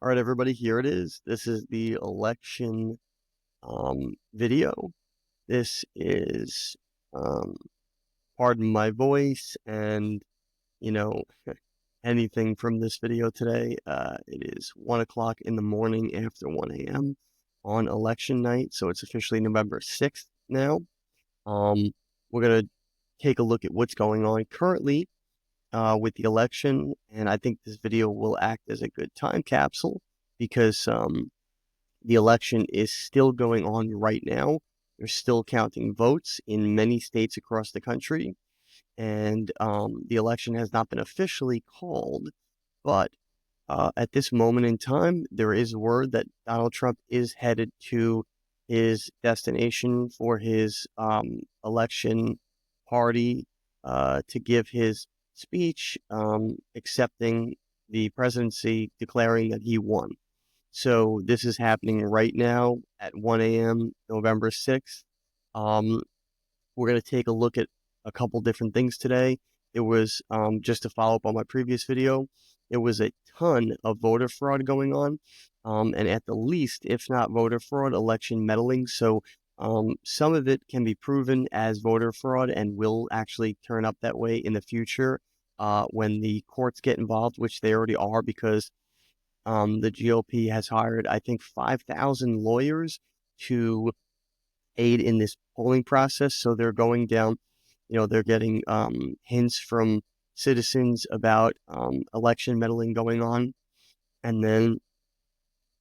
All right, everybody, here it is. This is the election video. This is, um, pardon my voice and, you know, anything from this video today. It is 1 o'clock in the morning after 1 a.m. on election night, so it's officially November 6th now. We're going to take a look at what's going on currently with the election, and I think this video will act as a good time capsule because the election is still going on right now. They're still counting votes in many states across the country, and the election has not been officially called, but at this moment in time, there is word that Donald Trump is headed to his destination for his election party to give his speech accepting the presidency, declaring that he won. So this is happening right now at 1 a.m. November 6th. We're going to take a look at a couple different things today. It was, just to follow up on my previous video, there was a ton of voter fraud going on, and at the least, if not voter fraud, election meddling. So some of it can be proven as voter fraud and will actually turn up that way in the future when the courts get involved, which they already are, because the GOP has hired, I think, 5,000 lawyers to aid in this polling process. So they're going down, they're getting hints from citizens about election meddling going on. And then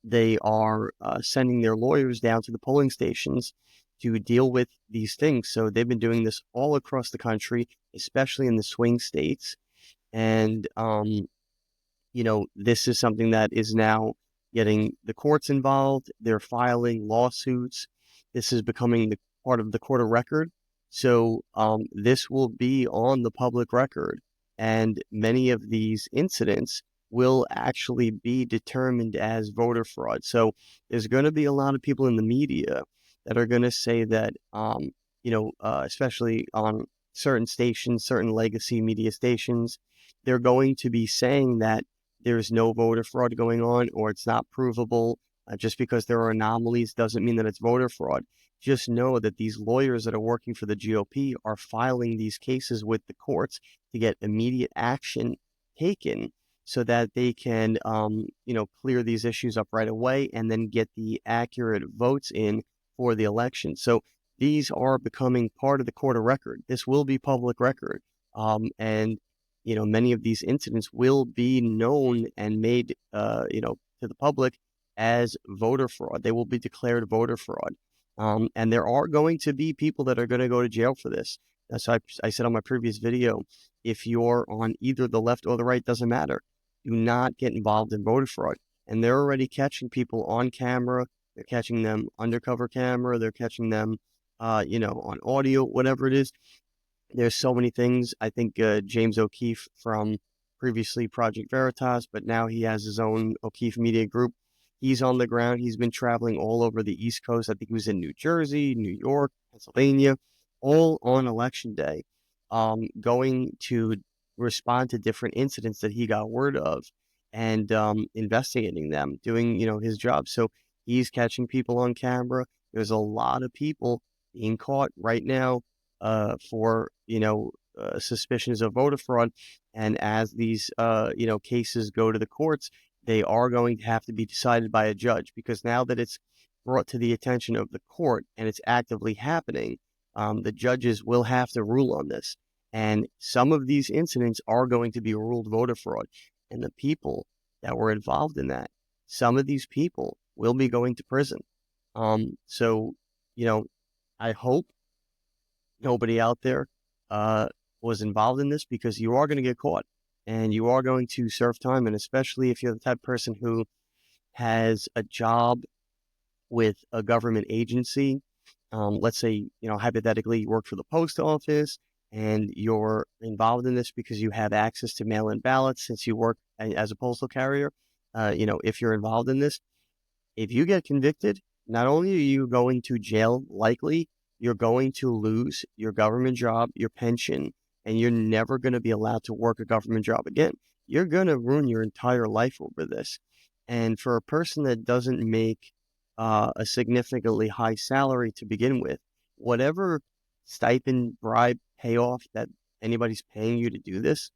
they are sending their lawyers down to the polling stations to deal with these things. So they've been doing this all across the country, especially in the swing states. And, this is something that is now getting the courts involved. They're filing lawsuits. This is becoming the part of the court of record. So this will be on the public record. And many of these incidents will actually be determined as voter fraud. So there's going to be a lot of people in the media that are going to say that, especially on certain stations, certain legacy media stations, they're going to be saying that there's no voter fraud going on or it's not provable. Just because there are anomalies doesn't mean that it's voter fraud. Just know that these lawyers that are working for the GOP are filing these cases with the courts to get immediate action taken so that they can, clear these issues up right away and then get the accurate votes in for the election. So these are becoming part of the court of record. This will be public record. And many of these incidents will be known and made, to the public as voter fraud. They will be declared voter fraud. And there are going to be people that are going to go to jail for this. That's why I said on my previous video, if you're on either the left or the right, doesn't matter. Do not get involved in voter fraud. And they're already catching people on camera. They're catching them undercover camera. They're catching them, on audio, whatever it is. There's so many things. I think James O'Keefe from previously Project Veritas, but now he has his own O'Keefe Media Group. He's on the ground. He's been traveling all over the East Coast. I think he was in New Jersey, New York, Pennsylvania, all on election day, going to respond to different incidents that he got word of and investigating them, doing, his job. So he's catching people on camera. There's a lot of people being caught right now for, suspicions of voter fraud. And as these, cases go to the courts, they are going to have to be decided by a judge, because now that it's brought to the attention of the court and it's actively happening, the judges will have to rule on this. And some of these incidents are going to be ruled voter fraud. And the people that were involved in that, some of these people will be going to prison. So, I hope nobody out there was involved in this, because you are going to get caught and you are going to serve time. And especially if you're the type of person who has a job with a government agency, let's say, hypothetically, you work for the post office and you're involved in this because you have access to mail-in ballots since you work as a postal carrier. If you're involved in this, if you get convicted, not only are you going to jail, likely, you're going to lose your government job, your pension, and you're never going to be allowed to work a government job again. You're going to ruin your entire life over this. And for a person that doesn't make a significantly high salary to begin with, whatever stipend, bribe, payoff that anybody's paying you to do this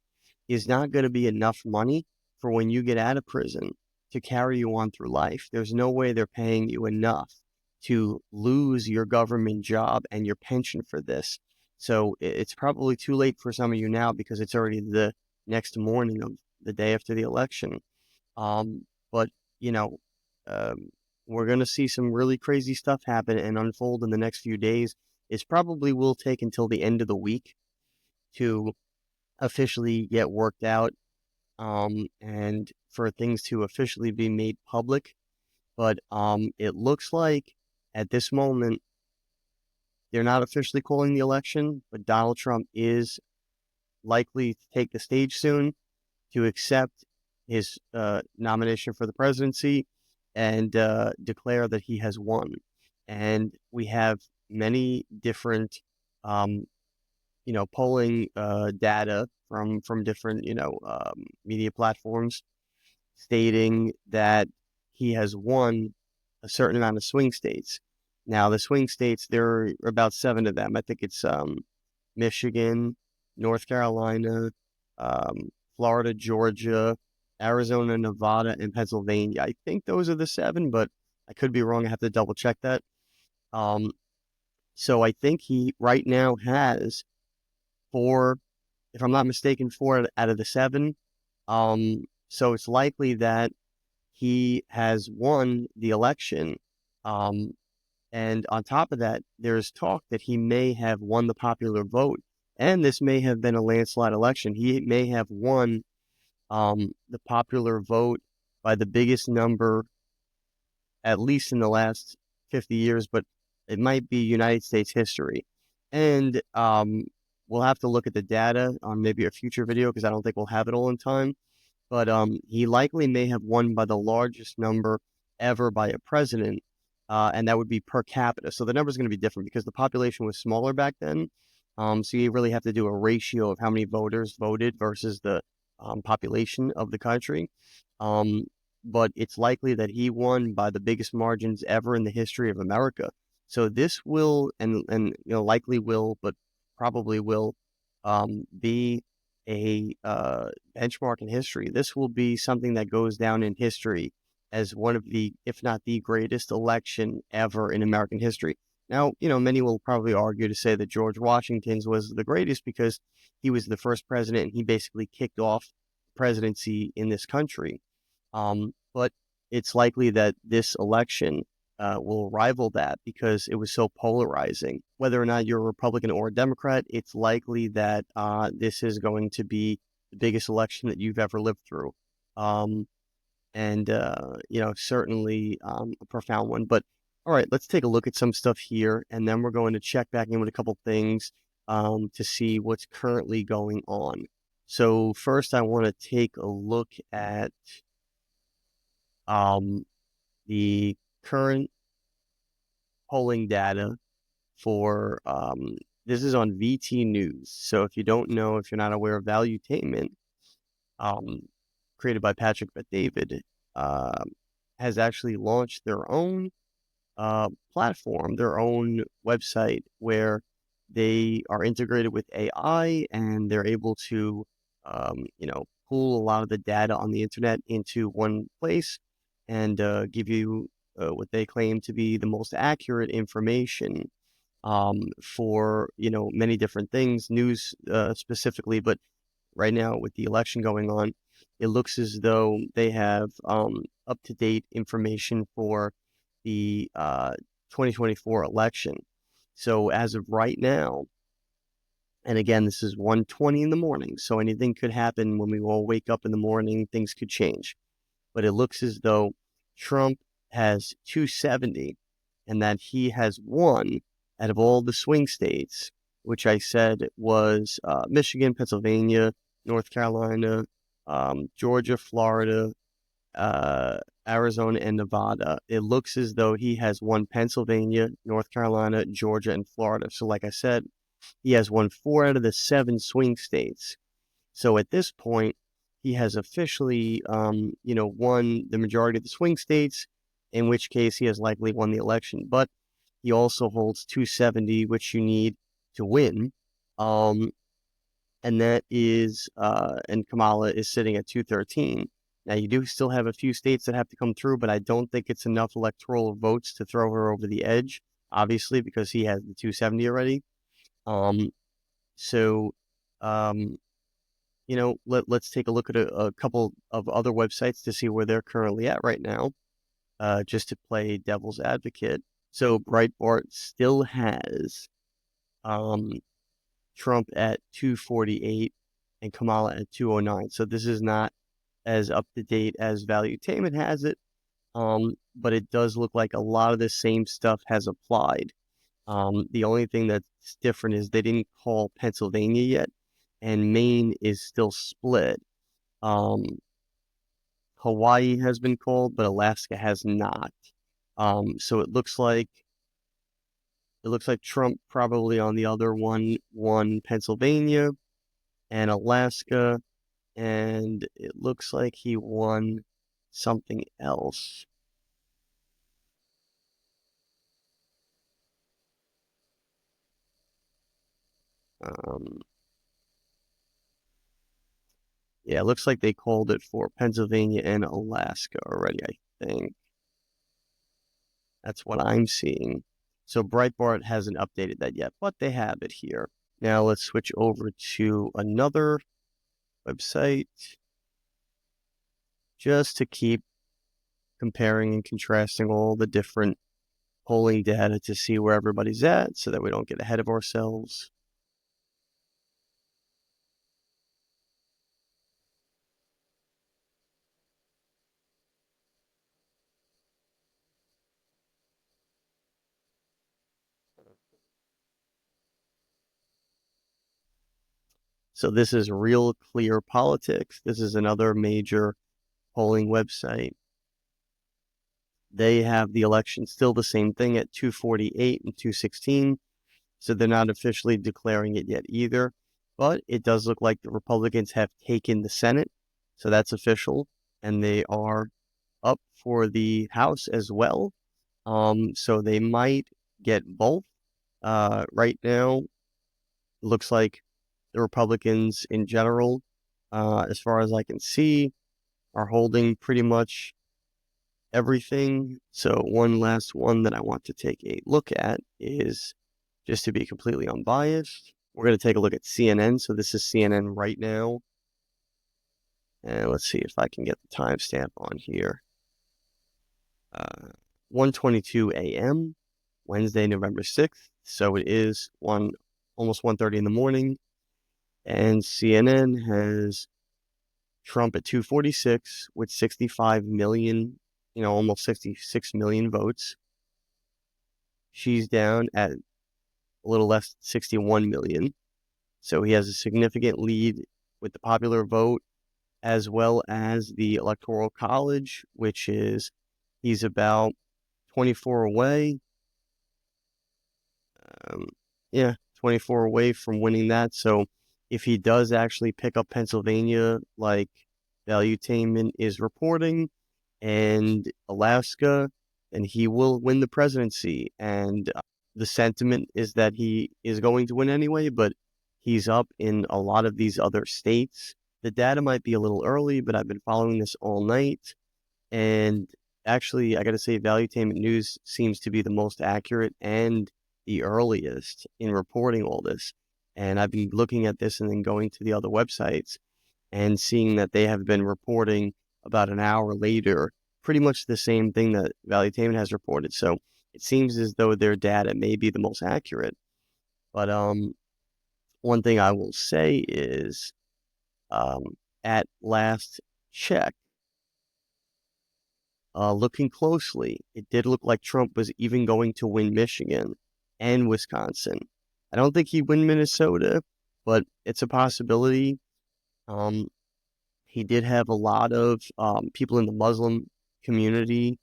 is not going to be enough money for when you get out of prison to carry you on through life. There's no way they're paying you enough to lose your government job and your pension for this. So it's probably too late for some of you now because it's already the next morning of the day after the election. But you know, um, we're going to see some really crazy stuff happen and unfold in the next few days. It probably will take until the end of the week to officially get worked out, and for things to officially be made public. But it looks like at this moment they're not officially calling the election, but Donald Trump is likely to take the stage soon to accept his nomination for the presidency and declare that he has won. And we have many different, um, polling data from different, media platforms stating that he has won a certain amount of swing states. Now, the swing states, there are about 7 of them. I think it's Michigan, North Carolina, Florida, Georgia, Arizona, Nevada, and Pennsylvania. I think those are the 7, but I could be wrong. I have to double check that. Um, so I think he right now has 4, if I'm not mistaken, 4 out of the 7. So it's likely that he has won the election. Um, and on top of that, there's talk that he may have won the popular vote. And this may have been a landslide election. He may have won the popular vote by the biggest number, at least in the last 50 years, but it might be United States history. And we'll have to look at the data on maybe a future video because I don't think we'll have it all in time. But he likely may have won by the largest number ever by a president, and that would be per capita. So the number is going to be different because the population was smaller back then. So you really have to do a ratio of how many voters voted versus the population of the country. But it's likely that he won by the biggest margins ever in the history of America. So this will, and likely will, but probably will, be a benchmark in history. This will be something that goes down in history as one of the, if not the greatest election ever in American history. Now, many will probably argue to say that George Washington's was the greatest because he was the first president and he basically kicked off presidency in this country. But it's likely that this election will rival that because it was so polarizing. Whether or not you're a Republican or a Democrat, it's likely that this is going to be the biggest election that you've ever lived through. And certainly a profound one. But all right, let's take a look at some stuff here, and then we're going to check back in with a couple things to see what's currently going on. So first, I want to take a look at the current polling data for this is on VT News. So if you don't know, if you're not aware of Valuetainment, created by Patrick Bet-David, has actually launched their own platform, their own website where they are integrated with AI and they're able to, pull a lot of the data on the internet into one place and give you what they claim to be the most accurate information for many different things, news specifically. But right now, with the election going on, it looks as though they have up-to-date information for the 2024 election. So as of right now, and again, this is 1:20 in the morning, so anything could happen when we all wake up in the morning. Things could change. But it looks as though Trump has 270 and that he has won out of all the swing states, which I said was Michigan, Pennsylvania, North Carolina, Georgia, Florida, Arizona, and Nevada. It looks as though he has won Pennsylvania, North Carolina, Georgia, and Florida. So like I said, he has won 4 out of the 7 swing states. So at this point, he has officially, won the majority of the swing states, in which case he has likely won the election. But he also holds 270, which you need to win. And that is, and Kamala is sitting at 213. Now, you do still have a few states that have to come through, but I don't think it's enough electoral votes to throw her over the edge, obviously, because he has the 270 already. So, um, let's take a look at a couple of other websites to see where they're currently at right now, just to play devil's advocate. So Breitbart still has Trump at 248 and Kamala at 209. So this is not as up to date as Valuetainment has it, but it does look like a lot of the same stuff has applied. The only thing that's different is they didn't call Pennsylvania yet, and Maine is still split. Hawaii has been called, but Alaska has not. So it looks like Trump probably on the other one won Pennsylvania and Alaska, and it looks like he won something else. Yeah, it looks like they called it for Pennsylvania and Alaska already, I think. That's what I'm seeing. So Breitbart hasn't updated that yet, but they have it here. Now let's switch over to another website just to keep comparing and contrasting all the different polling data to see where everybody's at so that we don't get ahead of ourselves. So this is Real Clear Politics. This is another major polling website. They have the election still the same thing at 248 and 216. So they're not officially declaring it yet either. But it does look like the Republicans have taken the Senate. So that's official. And they are up for the House as well. So they might get both. Right now, it looks like the Republicans in general, as far as I can see, are holding pretty much everything. So one last one that I want to take a look at is, just to be completely unbiased, we're going to take a look at CNN. So this is CNN right now. And let's see if I can get the timestamp on here. 1:22 a.m., Wednesday, November 6th. So it is almost 1:30 in the morning. And CNN has Trump at 246 with 65 million, almost 66 million votes. She's down at a little less than 61 million. So he has a significant lead with the popular vote as well as the Electoral College, which is he's about 24 away. 24 away from winning that. So if he does actually pick up Pennsylvania, like Valuetainment is reporting, and Alaska, then he will win the presidency. And the sentiment is that he is going to win anyway, but he's up in a lot of these other states. The data might be a little early, but I've been following this all night. And actually, I got to say, Valuetainment News seems to be the most accurate and the earliest in reporting all this. And I've been looking at this and then going to the other websites and seeing that they have been reporting about an hour later, pretty much the same thing that Valuetainment has reported. So it seems as though their data may be the most accurate. But one thing I will say is, at last check, looking closely, it did look like Trump was even going to win Michigan and Wisconsin. I don't think he'd win Minnesota, but it's a possibility. He did have a lot of people in the Muslim community,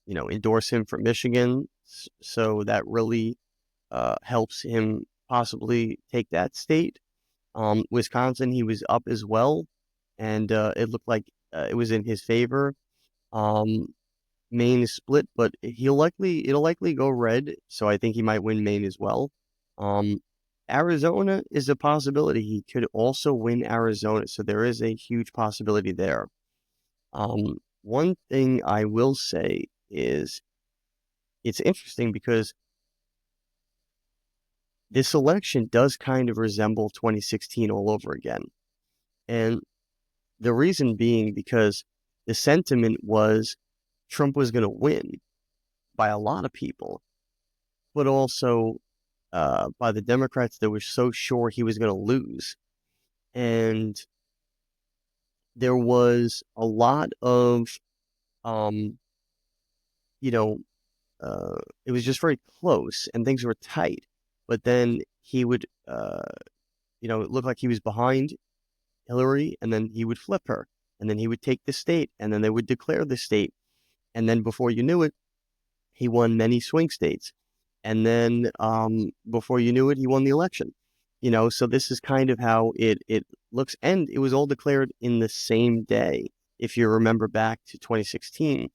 endorse him for Michigan. So that really helps him possibly take that state. Wisconsin, he was up as well, and it looked like it was in his favor. Um, Maine is split, but it'll likely go red, so I think he might win Maine as well. Um, Arizona is a possibility. He could also win Arizona, so there is a huge possibility there. One thing I will say is it's interesting because this election does kind of resemble 2016 all over again. And the reason being because the sentiment was Trump was going to win by a lot of people, but also by the Democrats that were so sure he was going to lose. And there was a lot of, um, you know, it was just very close and things were tight. But then he would, it looked like he was behind Hillary, and then he would flip her, and then he would take the state, and then they would declare the state. And then before you knew it, he won many swing states. And then before you knew it, he won the election. So this is kind of how it looks. And it was all declared in the same day. If you remember back to 2016,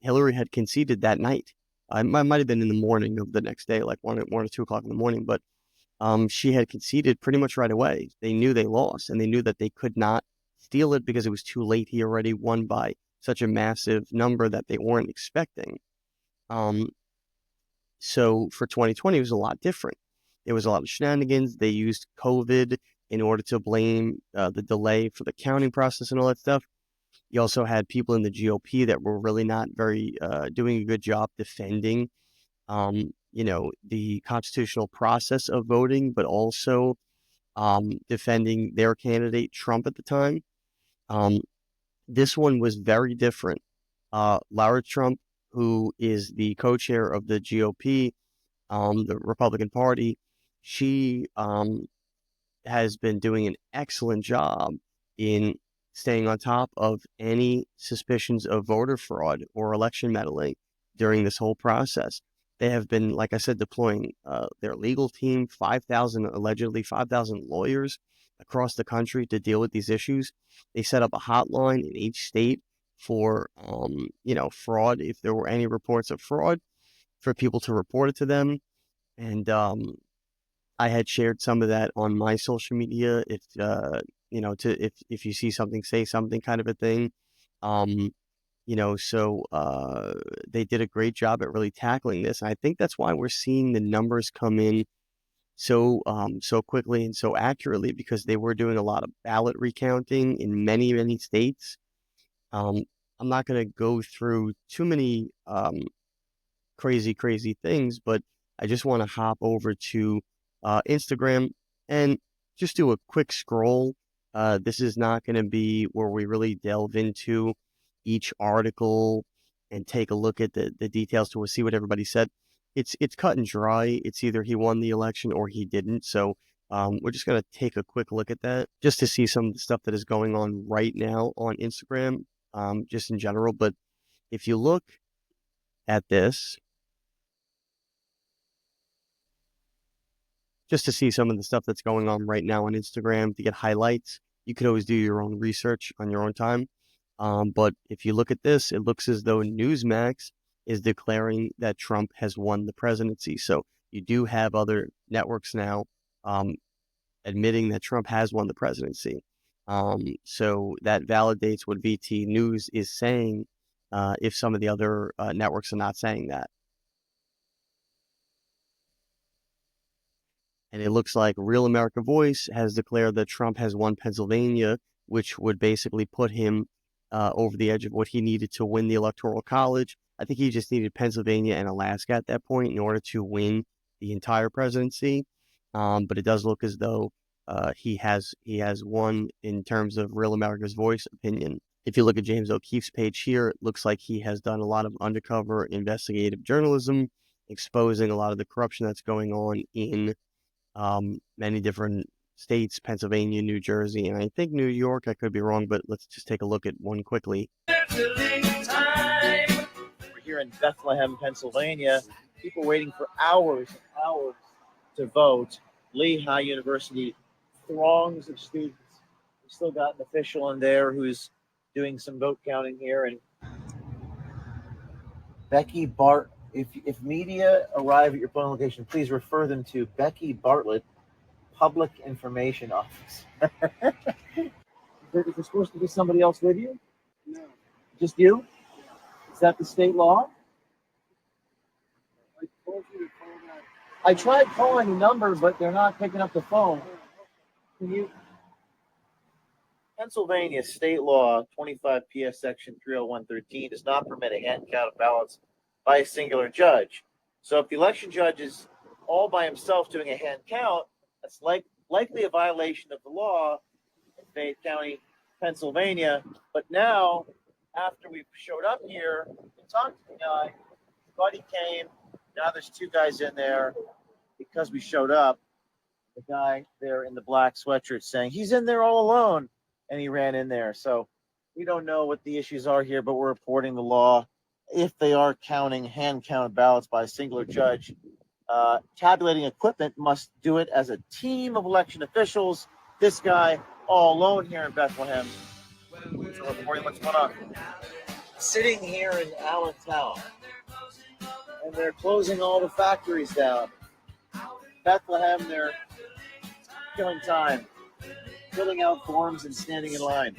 Hillary had conceded that night. It might have been in the morning of the next day, like 1 or 2 o'clock in the morning, but she had conceded pretty much right away. They knew they lost, and they knew that they could not steal it because it was too late. He already won by such a massive number that they weren't expecting. Um, so for 2020, it was a lot different. There was a lot of shenanigans. They used COVID in order to blame the delay for the counting process and all that stuff. You also had people in the GOP that were really not very doing a good job defending, the constitutional process of voting, but also defending their candidate, Trump, at the time. Um, this one was very different. Lara Trump, who is the co-chair of the GOP, the Republican Party, she has been doing an excellent job in staying on top of any suspicions of voter fraud or election meddling during this whole process. They have been, like I said, deploying their legal team, 5,000 lawyers across the country to deal with these issues. They set up a hotline in each state for, fraud. If there were any reports of fraud, for people to report it to them. And I had shared some of that on my social media. If you see something, say something, kind of a thing. Um, they did a great job at really tackling this. And I think that's why we're seeing the numbers come in so quickly and so accurately, because they were doing a lot of ballot recounting in many, many states. I'm not going to go through too many crazy things, but I just want to hop over to Instagram and just do a quick scroll. This is not going to be where we really delve into each article and take a look at the details to see what everybody said. It's cut and dry. It's either he won the election or he didn't. So we're just going to take a quick look at that just to see some of the stuff that is going on right now on Instagram, just in general. But if you look at this, just to see some of the stuff that's going on right now on Instagram, to get highlights. You could always do your own research on your own time. But if you look at this, it looks as though Newsmax is declaring that Trump has won the presidency. So you do have other networks now admitting that Trump has won the presidency. So that validates what VT News is saying, if some of the other networks are not saying that. And it looks like Real America Voice has declared that Trump has won Pennsylvania, which would basically put him over the edge of what he needed to win the Electoral College. I think he just needed Pennsylvania and Alaska at that point in order to win the entire presidency. But it does look as though he has won in terms of Real America's Voice opinion. If you look at James O'Keefe's page here, it looks like he has done a lot of undercover investigative journalism, exposing a lot of the corruption that's going on in many different states, Pennsylvania, New Jersey, and I think New York. I could be wrong, but let's just take a look at one quickly. We're here in Bethlehem, Pennsylvania. People waiting for hours and hours to vote. Lehigh University, throngs of students. We still got an official in there who's doing some vote counting here. And Becky Bart, if media arrive at your polling location, please refer them to Becky Bartlett, Public Information Office. Is there supposed to be somebody else with you? No. Just you? Is that the state law? I told you to call that. I tried calling the number, but they're not picking up the phone. Can you? Pennsylvania state law 25 PS section 30113 does not permit a hand count of ballots by a singular judge. So if the election judge is all by himself doing a hand count, that's likely a violation of the law in Fayette County, Pennsylvania. But now, after we showed up here and talked to the guy, Buddy came. Now there's two guys in there because we showed up. The guy there in the black sweatshirt saying he's in there all alone, and he ran in there. So we don't know what the issues are here, but we're reporting the law. If they are counting hand count ballots by a singular judge, tabulating equipment must do it as a team of election officials. This guy all alone here in Bethlehem. So reporting what's going on. Sitting here in Allentown, and they're closing all the factories down. Bethlehem, they're killing time, filling out forms and standing in line.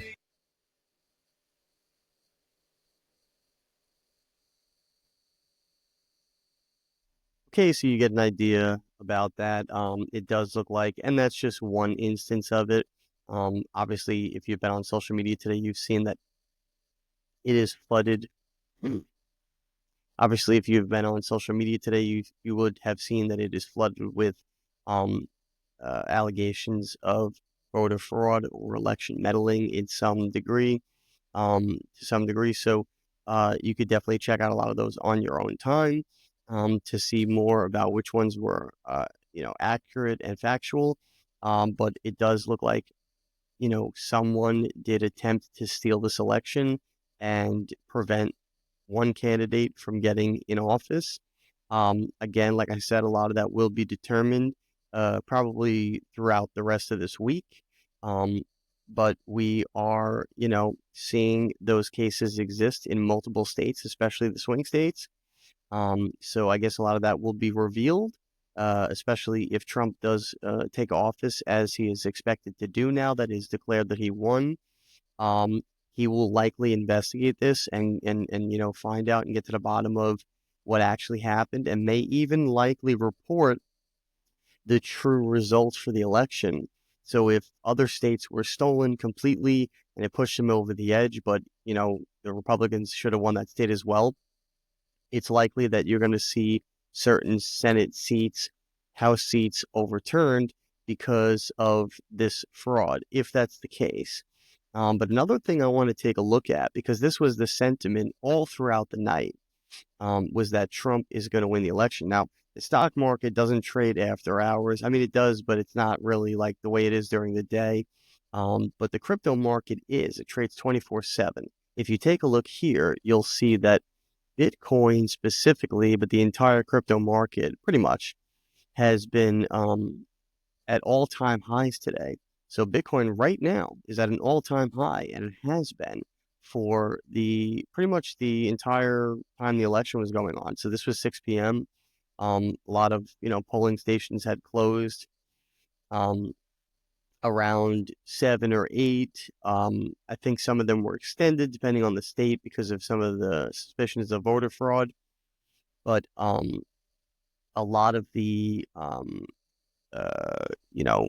Okay, so you get an idea about that. It does look like, and that's just one instance of it. Obviously, if you've been on social media today, you've seen that it is flooded. Obviously, if you've been on social media today, you would have seen that it is flooded with um, allegations of voter fraud or election meddling in some degree, to some degree. So you could definitely check out a lot of those on your own time to see more about which ones were, accurate and factual. But it does look like, someone did attempt to steal this election and prevent one candidate from getting in office. Again, like I said, a lot of that will be determined probably throughout the rest of this week. Um, but we are, seeing those cases exist in multiple states, especially the swing states. So I guess a lot of that will be revealed, especially if Trump does take office as he is expected to do now that he's declared that he won. Um, he will likely investigate this and find out and get to the bottom of what actually happened, and may even likely report the true results for the election. So if other states were stolen completely and it pushed them over the edge, but the Republicans should have won that state as well, it's likely that you're going to see certain Senate seats, House seats overturned because of this fraud, if that's the case. But another thing I want to take a look at, because this was the sentiment all throughout the night, was that Trump is going to win the election. Now, the stock market doesn't trade after hours. I mean, it does, but it's not really like the way it is during the day. But the crypto market is. It trades 24/7. If you take a look here, you'll see that Bitcoin specifically, but the entire crypto market pretty much has been at all-time highs today. So Bitcoin right now is at an all-time high, and it has been for the pretty much the entire time the election was going on. So this was 6 p.m. A lot of polling stations had closed around 7 or 8. I think some of them were extended depending on the state because of some of the suspicions of voter fraud. But a lot of the uh, you know,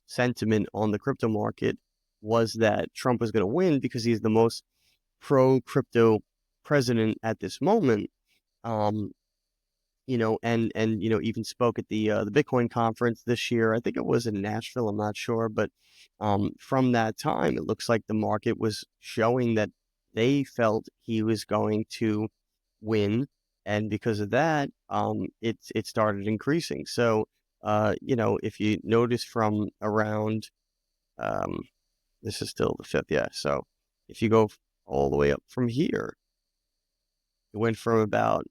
sentiment on the crypto market was that Trump was going to win because he's the most pro crypto president at this moment. Um, and even spoke at the Bitcoin conference this year. I think it was in Nashville. I'm not sure, but from that time, it looks like the market was showing that they felt he was going to win, and because of that, it started increasing. So, if you notice from around, um, this is still the fifth, yeah. So, if you go all the way up from here, it went from about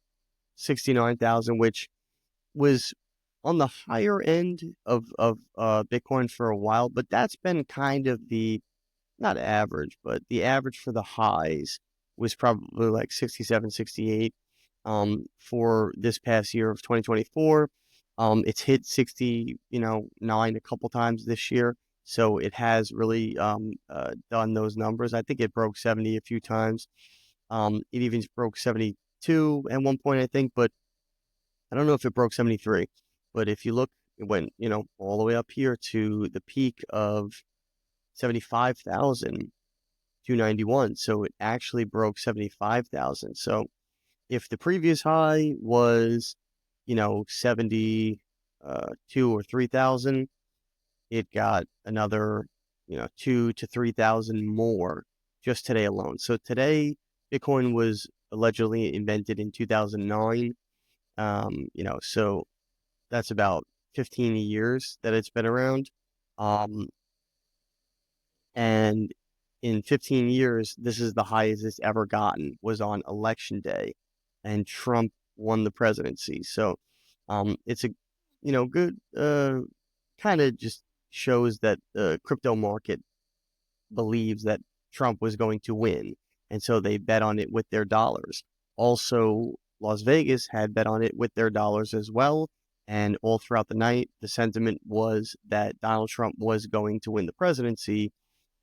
69,000, which was on the higher end of Bitcoin for a while, but that's been kind of the not average, but the average for the highs was probably like 67, 68 for this past year of 2024. It's hit 60, 9 a couple times this year. So it has really done those numbers. I think it broke 70 a few times. It even broke 72 at one point, I think, but I don't know if it broke 73. But if you look, it went, all the way up here to the peak of 75,291. So it actually broke 75,000. So if the previous high was, 72 or 3,000, it got another, 2 to 3,000 more just today alone. So today, Bitcoin was allegedly invented in 2009. So that's about 15 years that it's been around. And in 15 years, this is the highest it's ever gotten, was on election day, and Trump won the presidency. So it's a good kind of just shows that the crypto market believes that Trump was going to win, and so they bet on it with their dollars. Also, Las Vegas had bet on it with their dollars as well, and all throughout the night, the sentiment was that Donald Trump was going to win the presidency,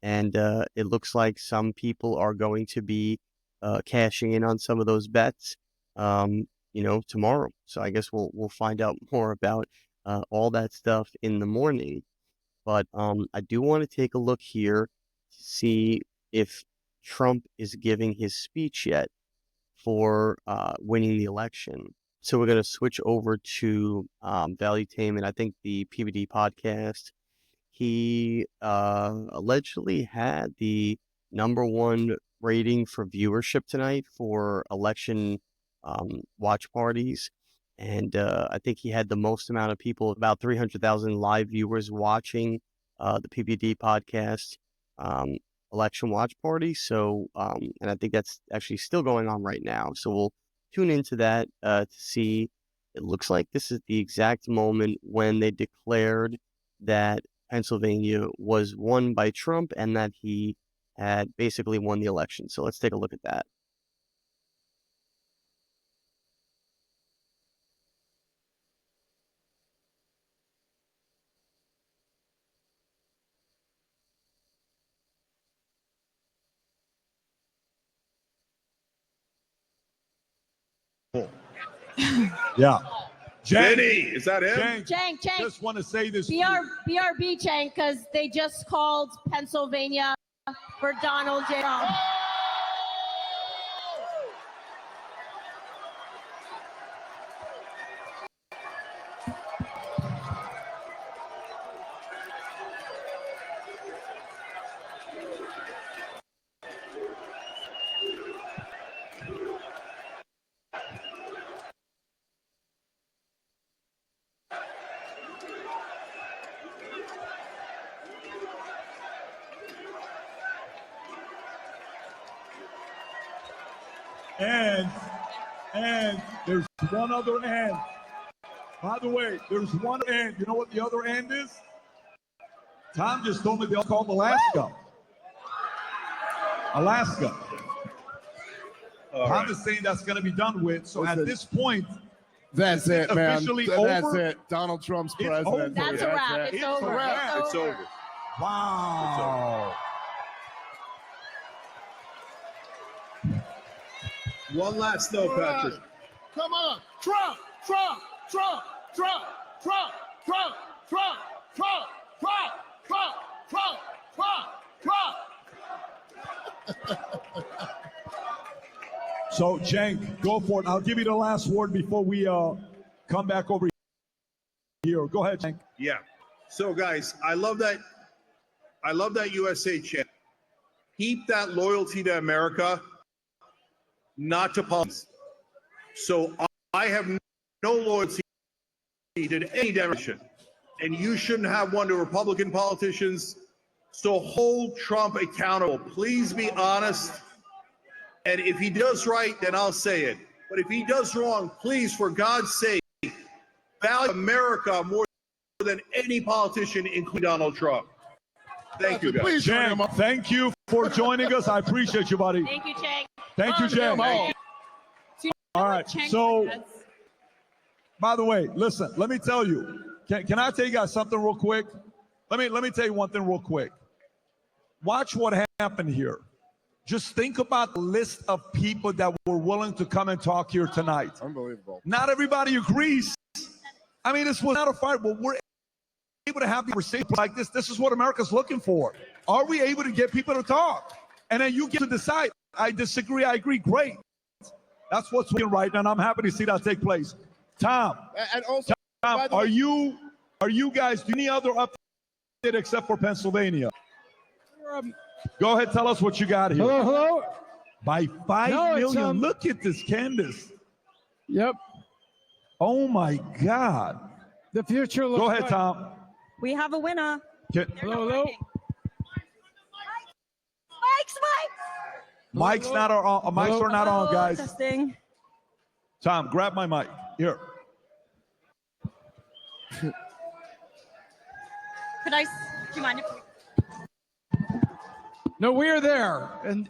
and it looks like some people are going to be cashing in on some of those bets, tomorrow. So I guess we'll find out more about all that stuff in the morning. But I do want to take a look here to see if Trump is giving his speech yet for winning the election. So we're going to switch over to Valuetainment. I think the PBD podcast. He allegedly had the #1 rating for viewership tonight for election watch parties. And I think he had the most amount of people, about 300,000 live viewers watching the PPD podcast election watch party. So, and I think that's actually still going on right now. So we'll tune into that to see. It looks like this is the exact moment when they declared that Pennsylvania was won by Trump and that he had basically won the election. So let's take a look at that. Yeah. Jenny, is that him? Cenk. Just want to say this. BRB Cenk, because they just called Pennsylvania for Donald J. Trump. And there's one other end. By the way, there's one end. You know what the other end is? Tom just told me they'll call Alaska. Alaska. Tom is saying that's going to be done with. So at this point, that's it, man. Officially that's over? it. Donald Trump's It's president. over. That's a wrap. It's over. It's over. Wow. One last note, Patrick. Come on. Trump, Trump, Trump, Trump, Trump, Trump, Trump, Trump, Trump, Trump, Trump, Trump, Trump. So, Cenk, go for it. I'll give you the last word before we come back over here. Go ahead, Cenk. Yeah. So, guys, I love that USA chant. Keep that loyalty to America, not to politics. So I have no loyalty to any Democrat, and you shouldn't have one to Republican politicians. So hold Trump accountable. Please be honest. And if he does right, then I'll say it. But if he does wrong, please, for God's sake, value America more than any politician, including Donald Trump. Thank you, guys. Please join Chang, him up. thank you for joining us. I appreciate you, buddy. Thank you, Chang. Thank you, Chang. All right. So, by the way, listen, let me tell you. Can I tell you guys something real quick? Let me tell you one thing real quick. Watch what happened here. Just think about the list of people that were willing to come and talk here tonight. Unbelievable. Not everybody agrees. I mean, this was not a fight, but we're able to have conversations like this. This is what America's looking for. Are we able to get people to talk? And then you get to decide. I disagree. I agree. Great. That's what's working right now, and I'm happy to see that take place. Tom, And also, by the are way, you guys, do any other update except for Pennsylvania? Go ahead, tell us what you got here. Hello. By 5 No, it's, million. Look at this, Candace. Yep. Oh my God. The future looks Go ahead, bright. Tom. We have a winner. Hello, hello. Mics hello. not on. Mics are not on, guys. Testing. Tom, grab my mic. Here. Could I? Do you mind if? No, we are there, and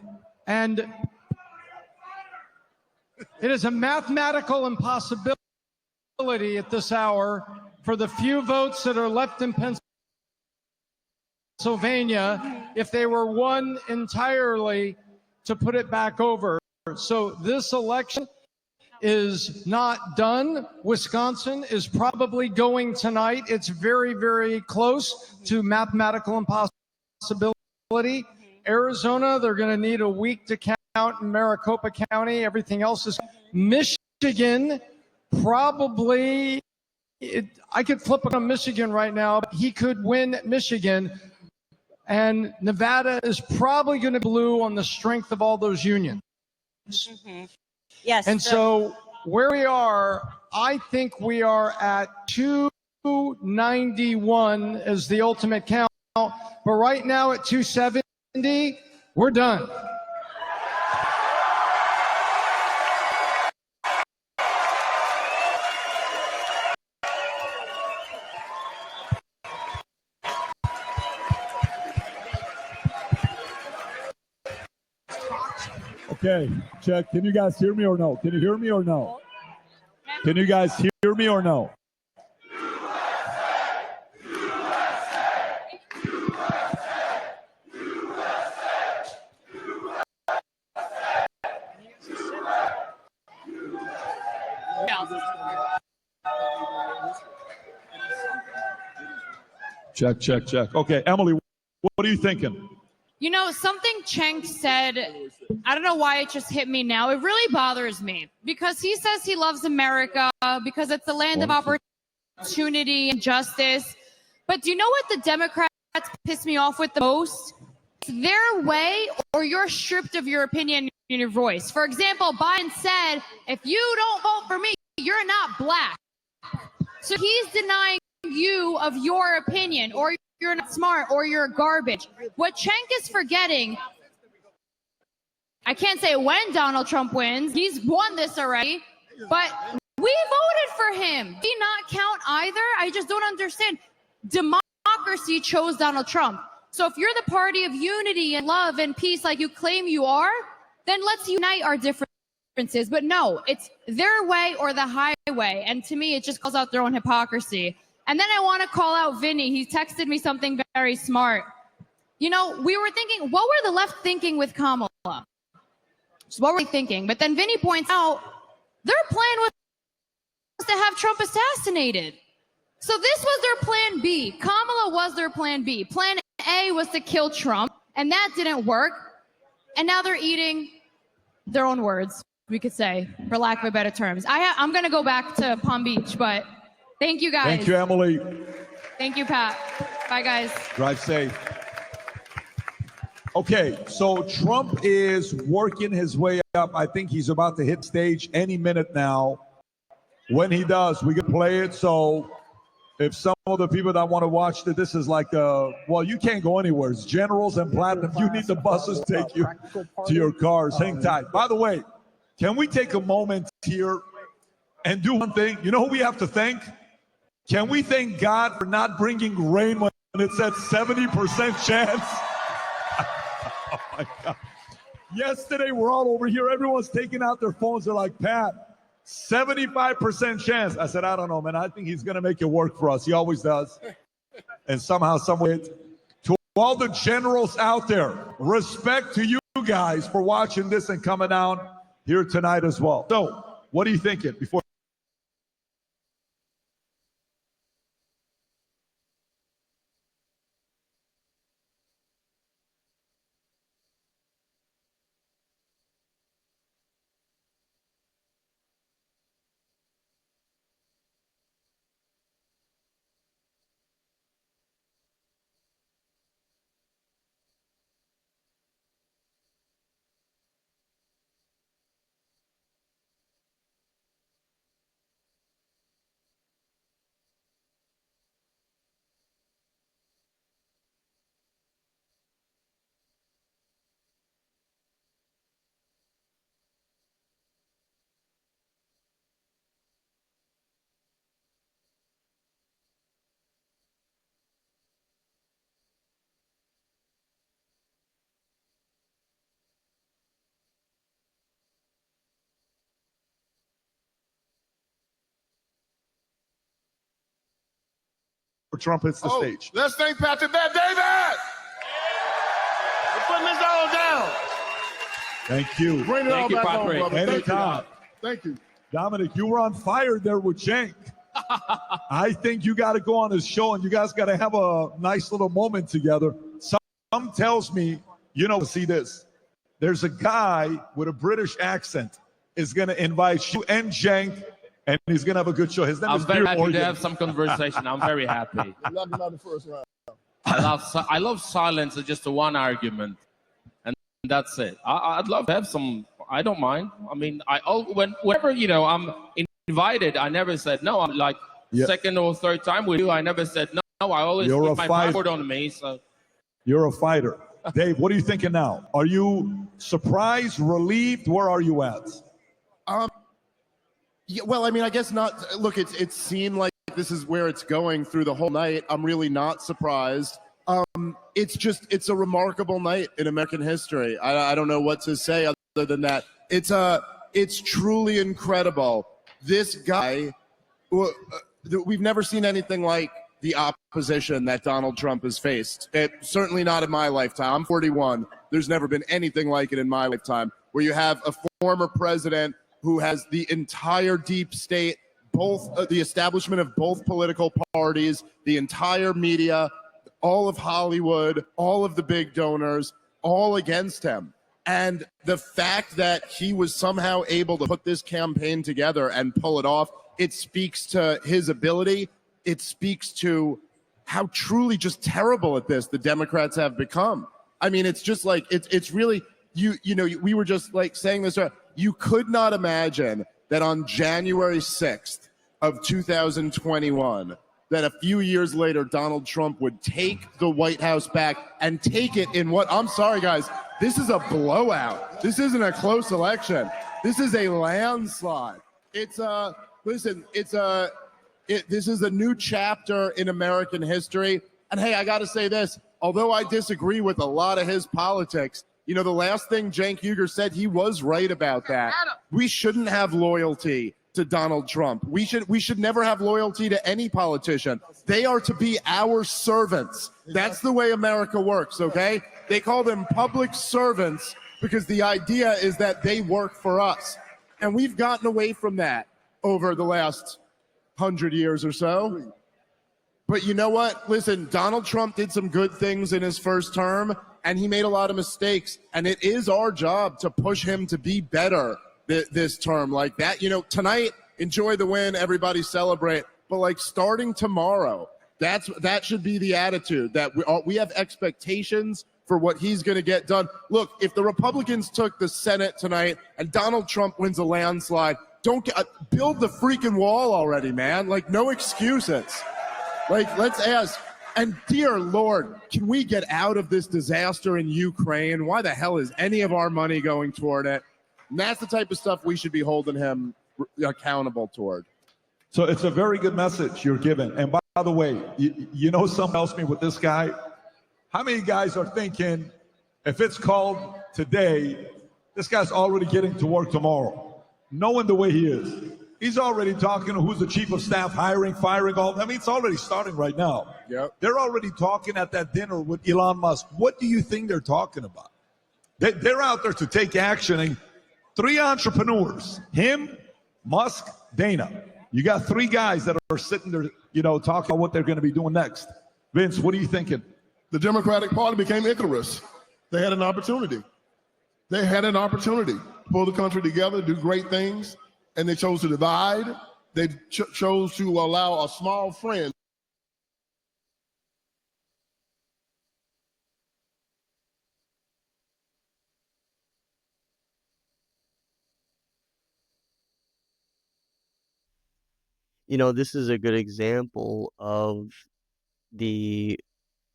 it is a mathematical impossibility at this hour for the few votes that are left in Pennsylvania, if they were won entirely, to put it back over. So this election is not done. Wisconsin is probably going tonight. It's very, very close to mathematical impossibility. Arizona, they're going to need a week to count in Maricopa County. Everything else is Michigan. Probably, I could flip it on Michigan right now. But he could win Michigan. And Nevada is probably going to be blue on the strength of all those unions. Yes. And so where we are, I think we are at 291 as the ultimate count. But right now at 270, we're done. Okay, check. Can you guys hear me or no? Can you hear me or no? Can you guys hear me or no? Check, check, check. Okay, Emily, what are you thinking? You know, something Cenk said, I don't know why it just hit me now. It really bothers me because he says he loves America because it's the land of opportunity and justice. But do you know what the Democrats piss me off with the most? It's their way, or you're stripped of your opinion and your voice. For example, Biden said, if you don't vote for me, you're not black. So he's denying you of your opinion, or you're not smart, or you're garbage. What Cenk is forgetting, I can't say when Donald Trump wins. He's won this already, but we voted for him. Did he not count either? I just don't understand. Democracy chose Donald Trump. So if you're the party of unity and love and peace like you claim you are, then let's unite our differences. But no, it's their way or the highway. And to me, it just calls out their own hypocrisy. And then I want to call out Vinny. He texted me something very smart. You know, we were thinking, what were the left thinking with Kamala? So what were they thinking? But then Vinny points out their plan was to have Trump assassinated. So this was their plan B. Kamala was their plan B. Plan A was to kill Trump, and that didn't work. And now they're eating their own words, we could say, for lack of better terms. I'm going to go back to Palm Beach, but thank you, guys. Thank you, Emily. Thank you, Pat. Bye, guys. Drive safe. Okay, so Trump is working his way up. I think he's about to hit stage any minute now. When he does, we can play it. So if some of the people that want to watch this is like, well, you can't go anywhere. It's Generals and Platinum. You need the buses to take you to your cars. Hang tight. By the way, can we take a moment here and do one thing? You know who we have to thank? Can we thank God for not bringing rain when it said 70% chance? Oh my God. Yesterday, we're all over here. Everyone's taking out their phones. They're like, Pat, 75% chance. I said, I don't know, man. I think he's going to make it work for us. He always does. And somehow, some way, to all the generals out there, respect to you guys for watching this and coming down here tonight as well. So, what are you thinking before? Trump hits the stage. Let's thank Patrick Bet David. We're putting this all down. Thank you. Bring it all back home, brother. Anytime. Thank you. Dominic, you were on fire there with Cenk. I think you got to go on his show and you guys got to have a nice little moment together. Some tells me, see this. There's a guy with a British accent is going to invite you and Cenk, and he's going to have a good show. His name is very happy Morgan. to have some conversation. I'm very happy. The first round. I love silence. It's just one argument, and that's it. I'd love to have some. I don't mind. I mean, whenever I'm invited, I never said no. I'm like second or third time with you. I never said no. I always keep my passport on me. So you're a fighter, Dave. What are you thinking now? Are you surprised, relieved? Where are you at? Yeah, well, I mean, I guess not. Look, it seemed like this is where it's going through the whole night. I'm really not surprised. It's a remarkable night in American history. I don't know what to say other than that. It's truly incredible. This guy, we've never seen anything like the opposition that Donald Trump has faced. Certainly not in my lifetime. I'm 41. There's never been anything like it in my lifetime, where you have a former president who has the entire deep state, both the establishment of both political parties, the entire media, all of Hollywood, all of the big donors, all against him. And the fact that he was somehow able to put this campaign together and pull it off, it speaks to his ability. It speaks to how truly just terrible at this the Democrats have become. I mean, it's just like, it's really, we were just like saying this, you could not imagine that on January 6th of 2021, that a few years later, Donald Trump would take the White House back and take it in what, I'm sorry, guys, this is a blowout. This isn't a close election. This is a landslide. This is a new chapter in American history. And hey, I got to say this, although I disagree with a lot of his politics, the last thing Cenk Uygur said, he was right about that. We shouldn't have loyalty to Donald Trump. We should never have loyalty to any politician. They are to be our servants. That's the way America works, okay? They call them public servants because the idea is that they work for us. And we've gotten away from that over the last 100 years or so. But you know what? Listen, Donald Trump did some good things in his first term, and he made a lot of mistakes. And it is our job to push him to be better this term like that. Tonight, enjoy the win, everybody celebrate. But like starting tomorrow, that should be the attitude, that we have expectations for what he's going to get done. Look, if the Republicans took the Senate tonight and Donald Trump wins a landslide, build the freaking wall already, man. Like, no excuses. Like, let's ask. And dear Lord, can we get out of this disaster in Ukraine? Why the hell is any of our money going toward it? And that's the type of stuff we should be holding him accountable toward. So it's a very good message you're giving. And by the way, you know something else me with this guy? How many guys are thinking if it's called today, this guy's already getting to work tomorrow, knowing the way he is? He's already talking to who's the chief of staff, hiring, firing, all. I mean, it's already starting right now. Yep. They're already talking at that dinner with Elon Musk. What do you think they're talking about? They're out there to take action. And 3 entrepreneurs, him, Musk, Dana. You got 3 guys that are sitting there, talking about what they're going to be doing next. Vince, what are you thinking? The Democratic Party became Icarus. They had an opportunity. They had an opportunity to pull the country together, do great things, and they chose to divide. They chose to allow a small friend. This is a good example of the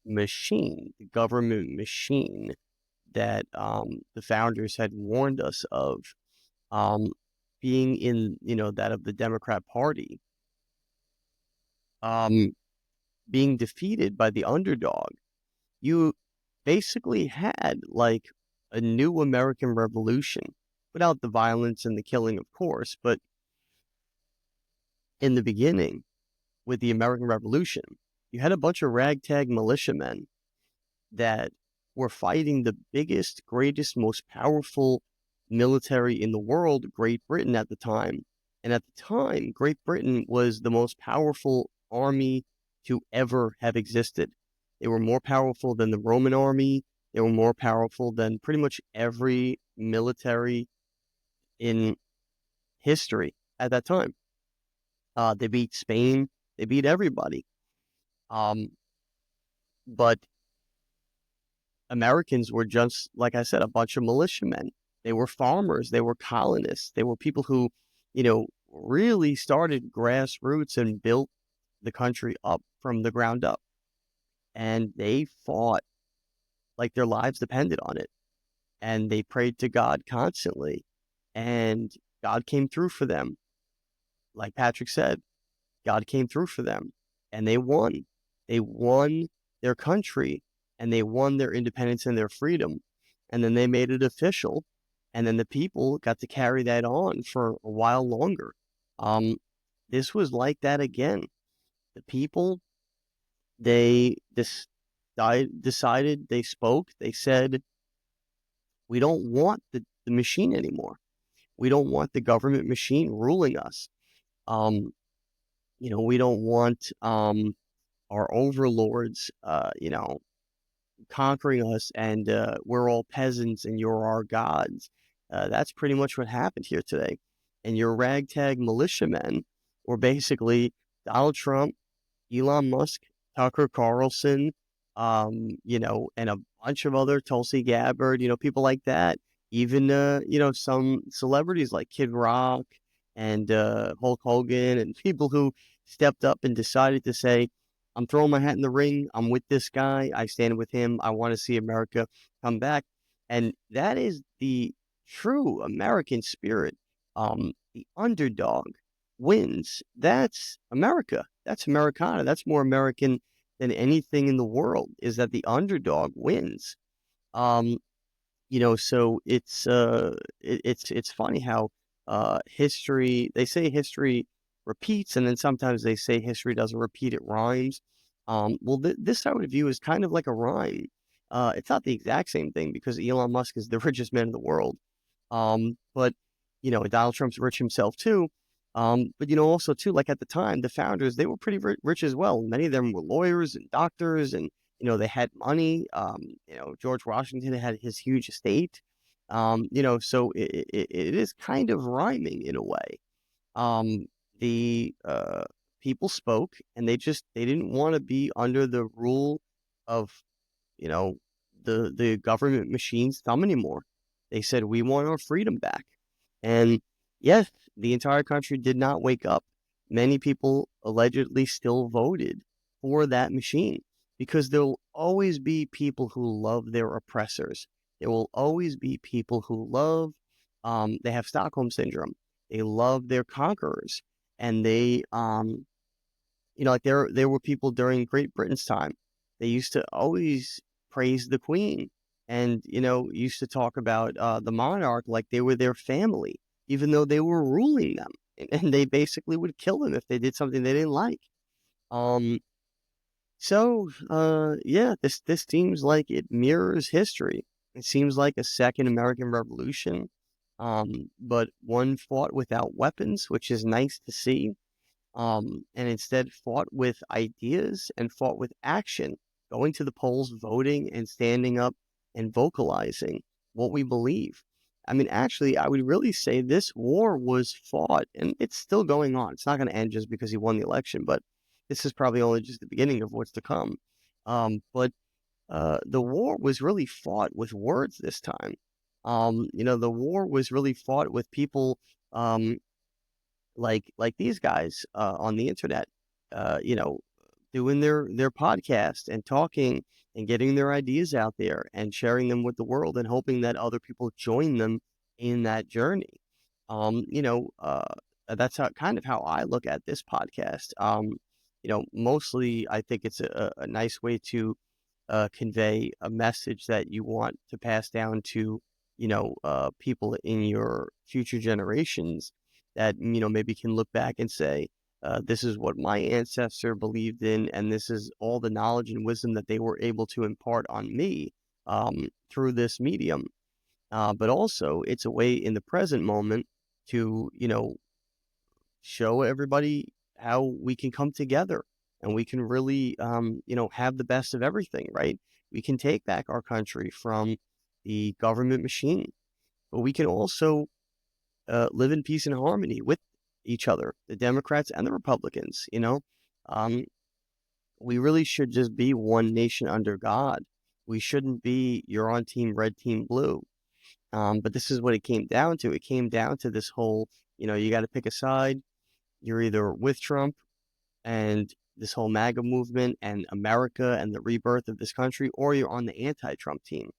machine, the government machine that the founders had warned us of, being in, that of the Democrat Party, being defeated by the underdog. You basically had like a new American Revolution without the violence and the killing, of course, but in the beginning, with the American Revolution, you had a bunch of ragtag militiamen that were fighting the biggest, greatest, most powerful military in the world, Great Britain at the time. And at the time, Great Britain was the most powerful army to ever have existed. They were more powerful than the Roman army. They were more powerful than pretty much every military in history at that time. They beat Spain. They beat everybody. But Americans were just, like I said, a bunch of militiamen. They were farmers. They were colonists. They were people who, really started grassroots and built the country up from the ground up. And they fought like their lives depended on it. And they prayed to God constantly. And God came through for them. Like Patrick said, God came through for them. And they won. They won their country. And they won their independence and their freedom. And then they made it official. And then the people got to carry that on for a while longer. This was like that again. The people, they decided, they spoke, they said, we don't want the machine anymore. We don't want the government machine ruling us. We don't want our overlords, conquering us, and we're all peasants and you're our gods. That's pretty much what happened here today. And your ragtag militiamen were basically Donald Trump, Elon Musk, Tucker Carlson, and a bunch of other Tulsi Gabbard, people like that. Even, some celebrities like Kid Rock and Hulk Hogan, and people who stepped up and decided to say, I'm throwing my hat in the ring. I'm with this guy. I stand with him. I want to see America come back. And that is the true American spirit. The underdog wins. That's America. That's Americana. That's more American than anything in the world, is that the underdog wins. So it's funny how history, they say history repeats, and then sometimes they say history doesn't repeat, it rhymes. This I would view as kind of like a rhyme. It's not the exact same thing because Elon Musk is the richest man in the world. But Donald Trump's rich himself too. But also too, like at the time, the founders, they were pretty rich as well. Many of them were lawyers and doctors, and they had money. George Washington had his huge estate. So it is kind of rhyming in a way. The people spoke, and they didn't want to be under the rule of the government machine's thumb anymore. They said, we want our freedom back. And yes, the entire country did not wake up. Many people allegedly still voted for that machine, because there will always be people who love their oppressors. There will always be people who love, they have Stockholm syndrome. They love their conquerors. and they, like there were people during Great Britain's time. They used to always praise the Queen, and used to talk about the monarch like they were their family, even though they were ruling them, and they basically would kill them if they did something they didn't like. Um, yeah, this seems like it mirrors history. It seems like a second American Revolution, but one fought without weapons, which is nice to see, and instead fought with ideas and fought with action, going to the polls, voting, and standing up and vocalizing what we believe. I mean, actually, I would really say this war was fought, and it's still going on. It's not going to end just because he won the election, but this is probably only just the beginning of what's to come. But the war was really fought with words this time. The war was really fought with people um, like these guys on the internet, you know, doing their podcast and talking and getting their ideas out there and sharing them with the world and hoping that other people join them in that journey. That's kind of how I look at this podcast. Mostly I think it's a nice way to convey a message that you want to pass down to, people in your future generations that, maybe can look back and say, this is what my ancestor believed in, and this is all the knowledge and wisdom that they were able to impart on me through this medium. But also, it's a way in the present moment to, show everybody how we can come together and we can really, have the best of everything, right? We can take back our country from the government machine, but we can also live in peace and harmony with each other, the Democrats and the Republicans. Um, we really should just be one nation under God. We shouldn't be you're on team red, team blue. But this is what it came down to. It came down to this whole, you got to pick a side. You're either with Trump and this whole MAGA movement and America and the rebirth of this country, or you're on the anti-Trump team.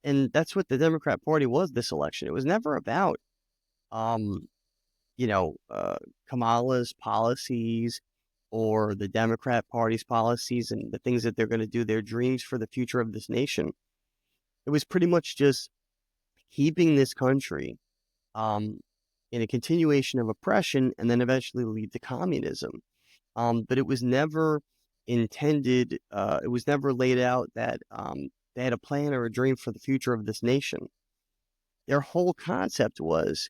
And that's what the Democrat Party was this election. It was never about, um, Kamala's policies or the Democrat Party's policies and the things that they're going to do, their dreams for the future of this nation. It was pretty much just keeping this country in a continuation of oppression and then eventually lead to communism. But it was never intended, it was never laid out that they had a plan or a dream for the future of this nation. Their whole concept was,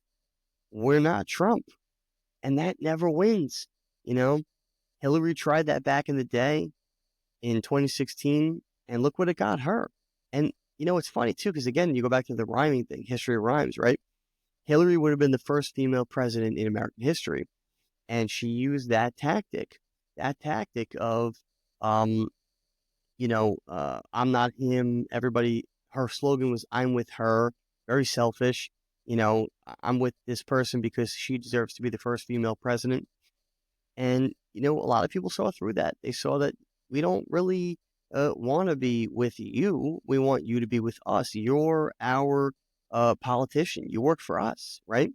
we're not Trump, and that never wins. Hillary tried that back in the day in 2016, and look what it got her. And, it's funny too, because again, you go back to the rhyming thing, history rhymes, right? Hillary would have been the first female president in American history, and she used that tactic of, I'm not him. Everybody, her slogan was, I'm with her. Very selfish. I'm with this person because she deserves to be the first female president. And, a lot of people saw through that. They saw that we don't really want to be with you. We want you to be with us. You're our politician. You work for us, right?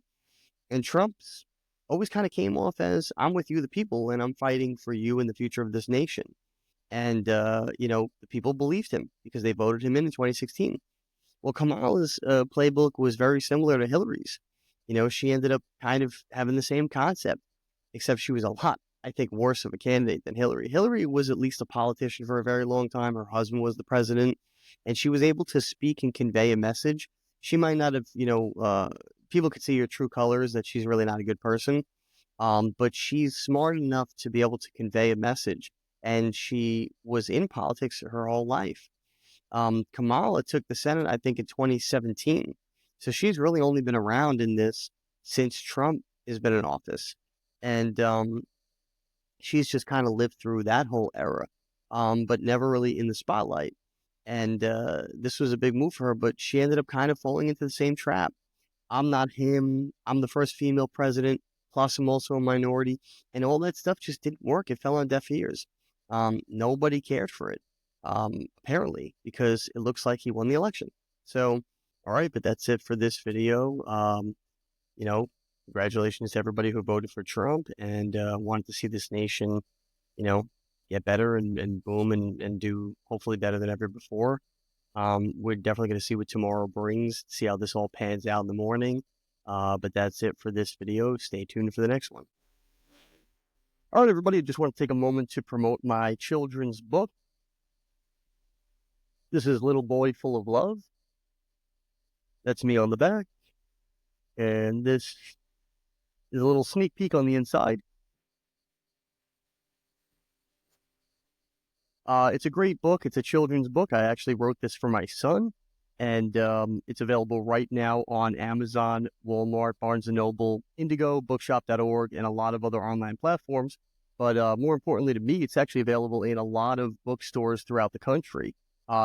And Trump's always kind of came off as, I'm with you, the people, and I'm fighting for you and the future of this nation. And, the people believed him because they voted him in 2016. Well, Kamala's playbook was very similar to Hillary's. She ended up kind of having the same concept, except she was a lot, I think, worse of a candidate than Hillary. Hillary was at least a politician for a very long time. Her husband was the president, and she was able to speak and convey a message. She might not have, people could see her true colors, that she's really not a good person. But she's smart enough to be able to convey a message, and she was in politics her whole life. Kamala took the Senate, I think, in 2017. So she's really only been around in this since Trump has been in office. And she's just kind of lived through that whole era, but never really in the spotlight. And this was a big move for her, but she ended up kind of falling into the same trap. I'm not him. I'm the first female president. Plus, I'm also a minority. And all that stuff just didn't work. It fell on deaf ears. Nobody cared for it, apparently, because it looks like he won the election. So, all right, but that's it for this video. congratulations to everybody who voted for Trump and wanted to see this nation, get better and boom and do hopefully better than ever before. We're definitely going to see what tomorrow brings, see how this all pans out in the morning. But that's it for this video. Stay tuned for the next one. All right, everybody, I just want to take a moment to promote my children's book. This is Little Boy Full of Love. That's me on the back. And this is a little sneak peek on the inside. It's a great book. It's a children's book. I actually wrote this for my son, and it's available right now on Amazon, Walmart, Barnes & Noble, Indigo, bookshop.org, and a lot of other online platforms. But more importantly to me, it's actually available in a lot of bookstores throughout the country.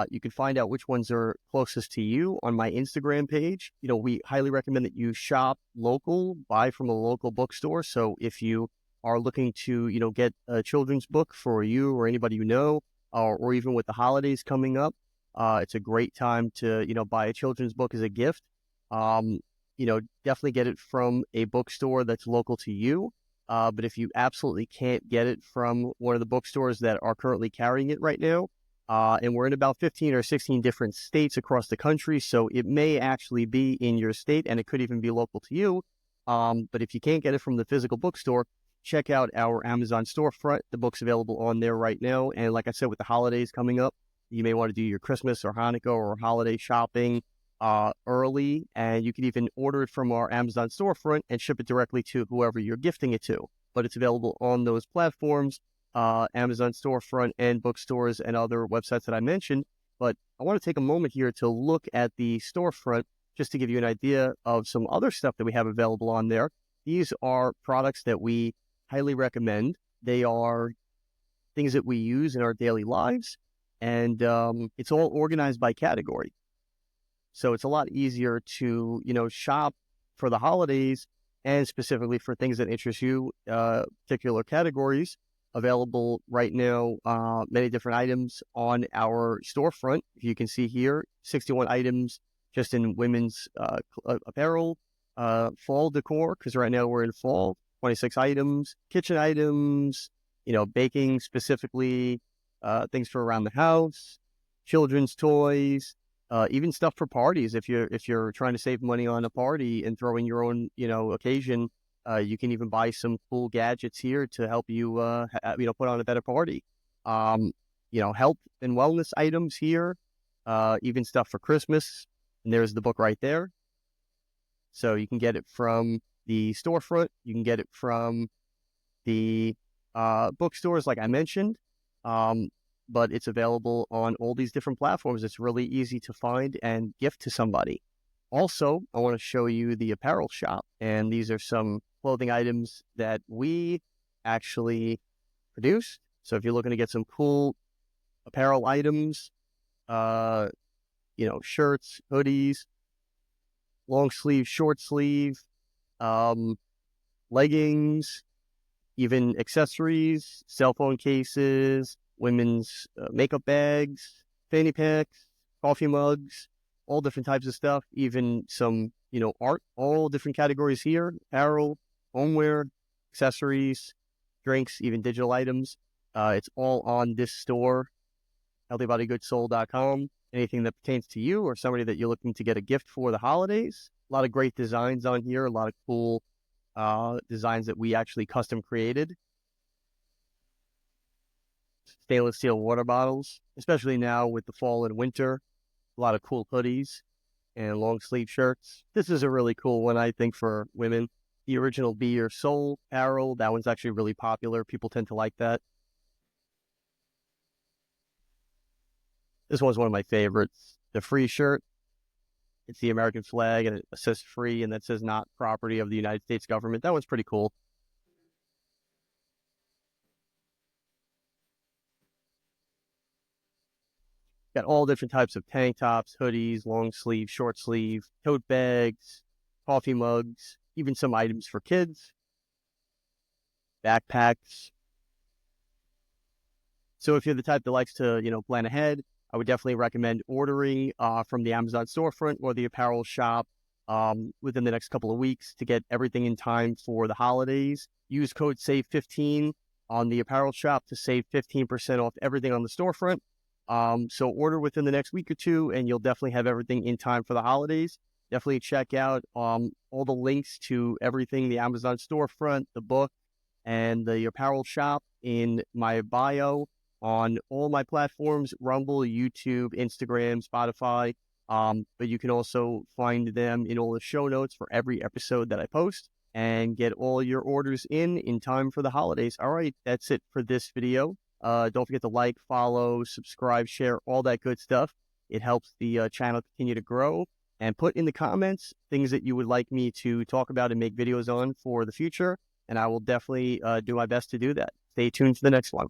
You can find out which ones are closest to you on my Instagram page. We highly recommend that you shop local, buy from a local bookstore. So if you are looking to, get a children's book for you or anybody you know, or even with the holidays coming up, it's a great time to, buy a children's book as a gift. Definitely get it from a bookstore that's local to you. But if you absolutely can't get it from one of the bookstores that are currently carrying it right now, and we're in about 15 or 16 different states across the country, so it may actually be in your state, and it could even be local to you. But if you can't get it from the physical bookstore, check out our Amazon storefront. The book's available on there right now. And like I said, with the holidays coming up, you may want to do your Christmas or Hanukkah or holiday shopping early. And you can even order it from our Amazon storefront and ship it directly to whoever you're gifting it to. But it's available on those platforms, Amazon storefront and bookstores and other websites that I mentioned. But I want to take a moment here to look at the storefront just to give you an idea of some other stuff that we have available on there. These are products that we highly recommend. They are things that we use in our daily lives, and it's all organized by category. So it's a lot easier to, shop for the holidays and specifically for things that interest you, particular categories. Available right now, many different items on our storefront. You can see here, 61 items just in women's apparel, fall decor, because right now we're in fall. 26 items, kitchen items, baking specifically, things for around the house, children's toys, even stuff for parties. If you're trying to save money on a party and throw in your own, occasion, you can even buy some cool gadgets here to help you, put on a better party. Health and wellness items here, even stuff for Christmas. And there's the book right there. So you can get it from the storefront. You can get it from the bookstores, like I mentioned, but it's available on all these different platforms. It's really easy to find and gift to somebody. Also, I want to show you the apparel shop, and these are some clothing items that we actually produce. So if you're looking to get some cool apparel items, shirts, hoodies, long sleeve, short sleeve, leggings, even accessories, cell phone cases, women's makeup bags, fanny packs, coffee mugs, all different types of stuff, even some, art, all different categories here, apparel, homeware, accessories, drinks, even digital items. It's all on this store, healthybodygoodssoul.com. Anything that pertains to you or somebody that you're looking to get a gift for the holidays. A lot of great designs on here, a lot of cool designs that we actually custom created. Stainless steel water bottles, especially now with the fall and winter. A lot of cool hoodies and long sleeve shirts. This is a really cool one, I think, for women. The original Be Your Soul apparel, that one's actually really popular. People tend to like that. This one's one of my favorites. The free shirt. It's the American flag, and it says free, and that says not property of the United States government. That one's pretty cool. Got all different types of tank tops, hoodies, long sleeve, short sleeve, tote bags, coffee mugs, even some items for kids, backpacks. So if you're the type that likes to, plan ahead, I would definitely recommend ordering from the Amazon storefront or the apparel shop. within the next couple of weeks to get everything in time for the holidays. Use code SAVE15 on the apparel shop to save 15% off everything on the storefront. So order within the next week or two, and you'll definitely have everything in time for the holidays. Definitely check out all the links to everything, the Amazon storefront, the book, and the apparel shop in my bio on all my platforms: Rumble, YouTube, Instagram, Spotify. But you can also find them in all the show notes for every episode that I post, and get all your orders in time for the holidays. All right, that's it for this video. Don't forget to like, follow, subscribe, share, all that good stuff. It helps the channel continue to grow. And put in the comments things that you would like me to talk about and make videos on for the future, and I will definitely do my best to do that. Stay tuned for the next one.